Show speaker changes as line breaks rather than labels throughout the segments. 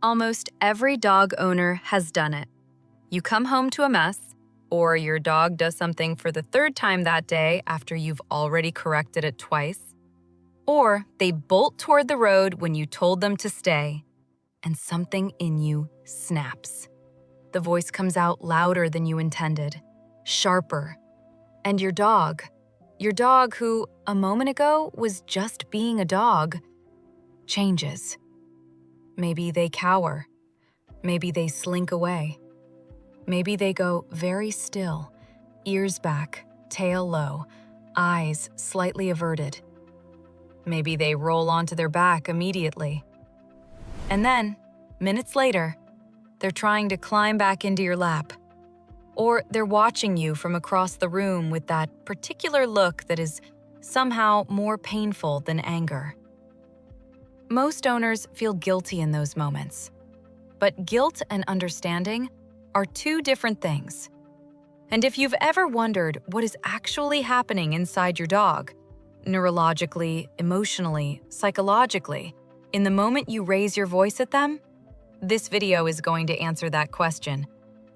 Almost every dog owner has done it. You come home to a mess, or your dog does something for the third time that day after you've already corrected it twice, or they bolt toward the road when you told them to stay, and something in you snaps. The voice comes out louder than you intended, sharper, and your dog who a moment ago was just being a dog, changes. Maybe they cower. Maybe they slink away. Maybe they go very still, ears back, tail low, eyes slightly averted. Maybe they roll onto their back immediately. And then, minutes later, they're trying to climb back into your lap. Or they're watching you from across the room with that particular look that is somehow more painful than anger. Most owners feel guilty in those moments. But guilt and understanding are two different things. And if you've ever wondered what is actually happening inside your dog, neurologically, emotionally, psychologically, in the moment you raise your voice at them, this video is going to answer that question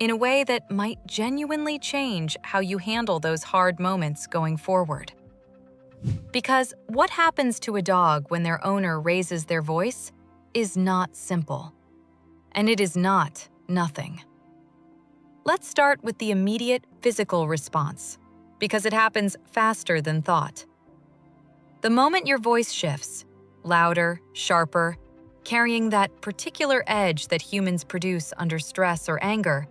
in a way that might genuinely change how you handle those hard moments going forward. Because what happens to a dog when their owner raises their voice is not simple. And it is not nothing. Let's start with the immediate physical response, because it happens faster than thought. The moment your voice shifts, louder, sharper, carrying that particular edge that humans produce under stress or anger,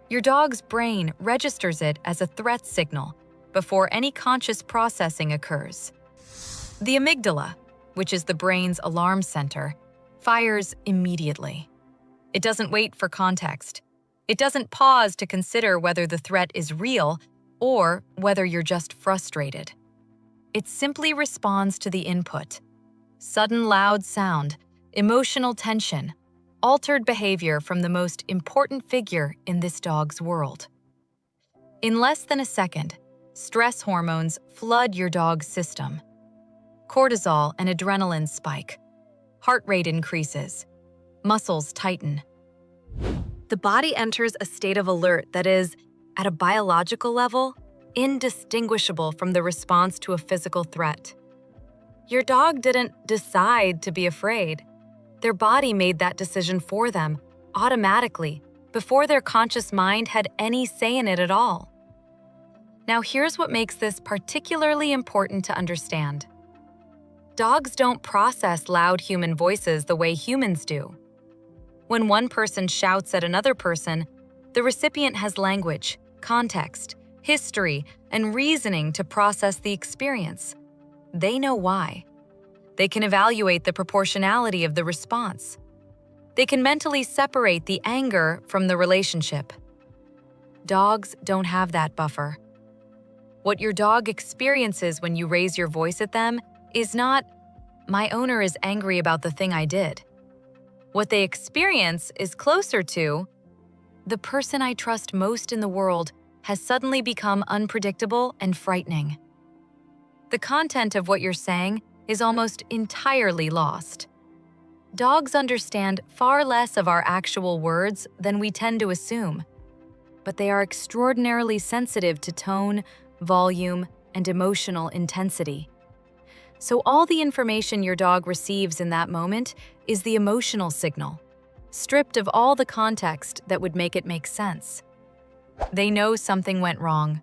your dog's brain registers it as a threat signal before any conscious processing occurs. The amygdala, which is the brain's alarm center, fires immediately. It doesn't wait for context. It doesn't pause to consider whether the threat is real or whether you're just frustrated. It simply responds to the input. Sudden loud sound, emotional tension, altered behavior from the most important figure in this dog's world. In less than a second, stress hormones flood your dog's system. Cortisol and adrenaline spike. Heart rate increases. Muscles tighten. The body enters a state of alert that is, at a biological level, indistinguishable from the response to a physical threat. Your dog didn't decide to be afraid. Their body made that decision for them, automatically, before their conscious mind had any say in it at all. Now here's what makes this particularly important to understand. Dogs don't process loud human voices the way humans do. When one person shouts at another person, the recipient has language, context, history, and reasoning to process the experience. They know why. They can evaluate the proportionality of the response. They can mentally separate the anger from the relationship. Dogs don't have that buffer. What your dog experiences when you raise your voice at them is not, "My owner is angry about the thing I did." What they experience is closer to, "The person I trust most in the world has suddenly become unpredictable and frightening." The content of what you're saying is almost entirely lost. Dogs understand far less of our actual words than we tend to assume, but they are extraordinarily sensitive to tone, volume, and emotional intensity. So all the information your dog receives in that moment is the emotional signal, stripped of all the context that would make it make sense. They know something went wrong.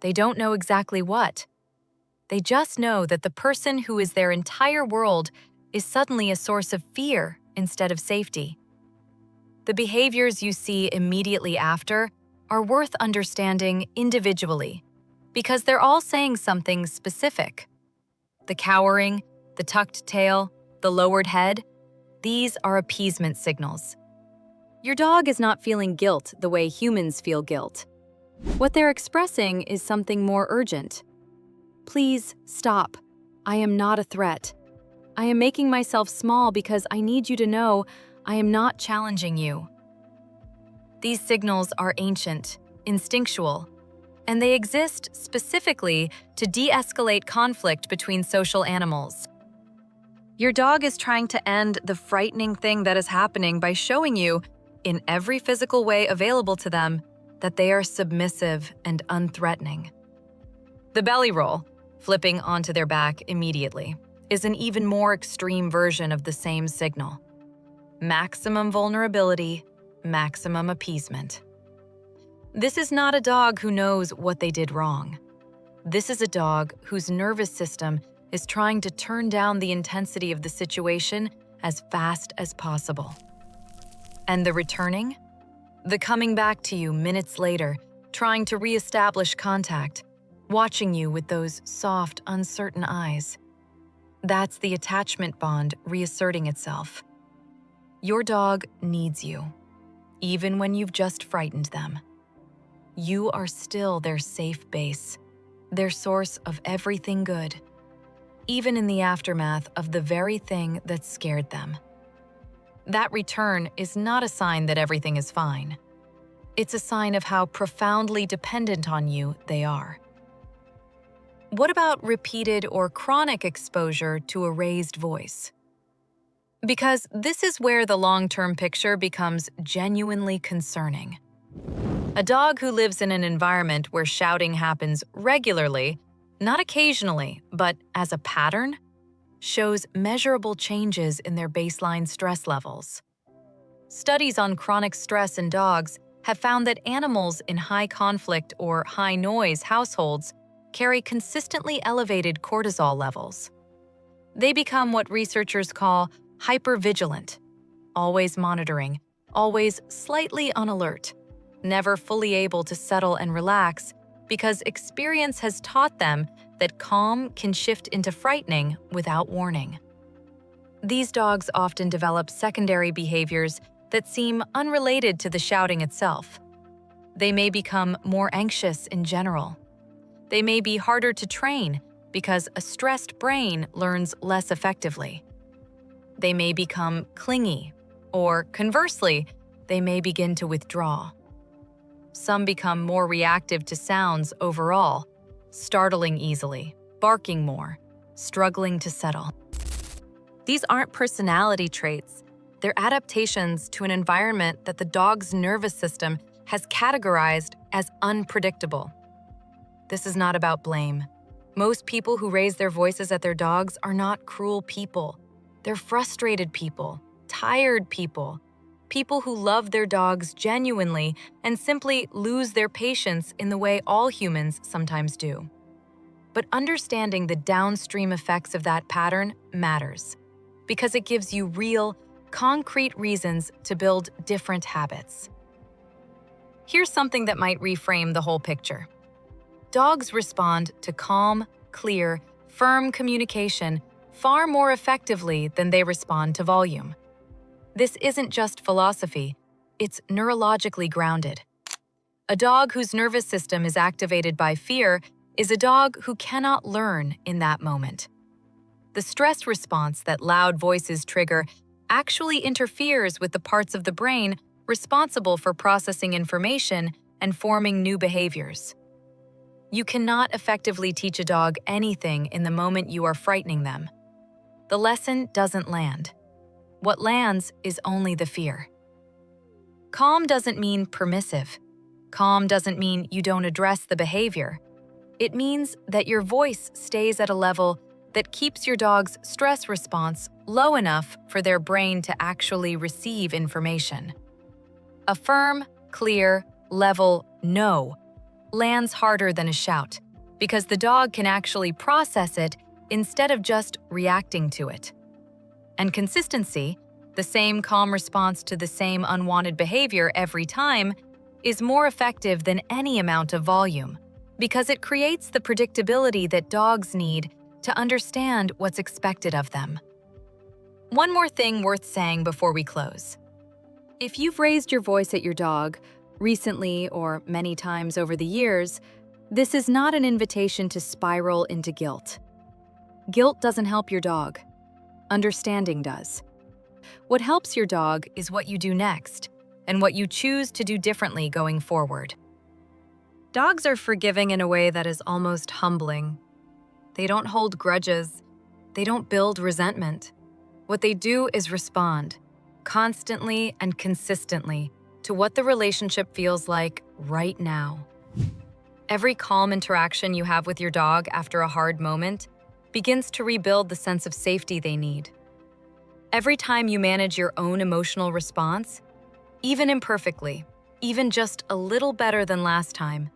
They don't know exactly what. They just know that the person who is their entire world is suddenly a source of fear instead of safety. The behaviors you see immediately after are worth understanding individually, because they're all saying something specific. The cowering, the tucked tail, the lowered head, these are appeasement signals. Your dog is not feeling guilt the way humans feel guilt. What they're expressing is something more urgent. "Please, stop. I am not a threat. I am making myself small because I need you to know I am not challenging you." These signals are ancient, instinctual, and they exist specifically to de-escalate conflict between social animals. Your dog is trying to end the frightening thing that is happening by showing you, in every physical way available to them, that they are submissive and unthreatening. The belly roll, flipping onto their back immediately, is an even more extreme version of the same signal. Maximum vulnerability, maximum appeasement. This is not a dog who knows what they did wrong. This is a dog whose nervous system is trying to turn down the intensity of the situation as fast as possible. And the returning? The coming back to you minutes later, trying to reestablish contact, watching you with those soft, uncertain eyes. That's the attachment bond reasserting itself. Your dog needs you, even when you've just frightened them. You are still their safe base, their source of everything good, even in the aftermath of the very thing that scared them. That return is not a sign that everything is fine. It's a sign of how profoundly dependent on you they are. What about repeated or chronic exposure to a raised voice? Because this is where the long-term picture becomes genuinely concerning. A dog who lives in an environment where shouting happens regularly, not occasionally, but as a pattern, shows measurable changes in their baseline stress levels. Studies on chronic stress in dogs have found that animals in high-conflict or high-noise households carry consistently elevated cortisol levels. They become what researchers call hypervigilant, always monitoring, always slightly on alert, never fully able to settle and relax because experience has taught them that calm can shift into frightening without warning. These dogs often develop secondary behaviors that seem unrelated to the shouting itself. They may become more anxious in general. They may be harder to train because a stressed brain learns less effectively. They may become clingy, or conversely, they may begin to withdraw. Some become more reactive to sounds overall, startling easily, barking more, struggling to settle. These aren't personality traits. They're adaptations to an environment that the dog's nervous system has categorized as unpredictable. This is not about blame. Most people who raise their voices at their dogs are not cruel people. They're frustrated people, tired people, people who love their dogs genuinely and simply lose their patience in the way all humans sometimes do. But understanding the downstream effects of that pattern matters, because it gives you real, concrete reasons to build different habits. Here's something that might reframe the whole picture. Dogs respond to calm, clear, firm communication far more effectively than they respond to volume. This isn't just philosophy, it's neurologically grounded. A dog whose nervous system is activated by fear is a dog who cannot learn in that moment. The stress response that loud voices trigger actually interferes with the parts of the brain responsible for processing information and forming new behaviors. You cannot effectively teach a dog anything in the moment you are frightening them. The lesson doesn't land. What lands is only the fear. Calm doesn't mean permissive. Calm doesn't mean you don't address the behavior. It means that your voice stays at a level that keeps your dog's stress response low enough for their brain to actually receive information. A firm, clear, level no lands harder than a shout, because the dog can actually process it instead of just reacting to it. And consistency, the same calm response to the same unwanted behavior every time, is more effective than any amount of volume, because it creates the predictability that dogs need to understand what's expected of them. One more thing worth saying before we close. If you've raised your voice at your dog, recently or many times over the years, this is not an invitation to spiral into guilt. Guilt doesn't help your dog. Understanding does. What helps your dog is what you do next, and what you choose to do differently going forward. Dogs are forgiving in a way that is almost humbling. They don't hold grudges. They don't build resentment. What they do is respond, constantly and consistently, to what the relationship feels like right now. Every calm interaction you have with your dog after a hard moment begins to rebuild the sense of safety they need. Every time you manage your own emotional response, even imperfectly, even just a little better than last time,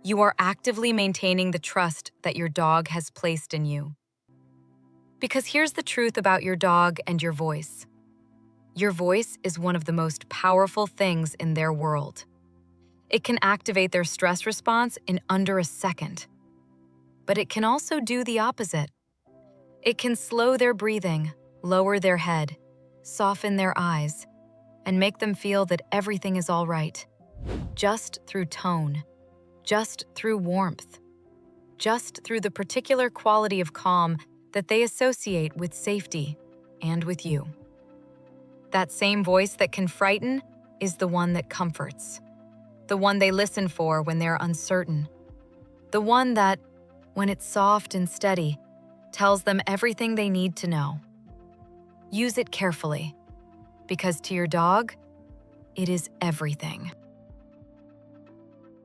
you are actively maintaining the trust that your dog has placed in you. Because here's the truth about your dog and your voice. Your voice is one of the most powerful things in their world. It can activate their stress response in under a second. But it can also do the opposite. It can slow their breathing, lower their head, soften their eyes, and make them feel that everything is all right. Just through tone, just through warmth, just through the particular quality of calm that they associate with safety and with you. That same voice that can frighten is the one that comforts, the one they listen for when they're uncertain, the one that, when it's soft and steady, tells them everything they need to know. Use it carefully, because to your dog, it is everything.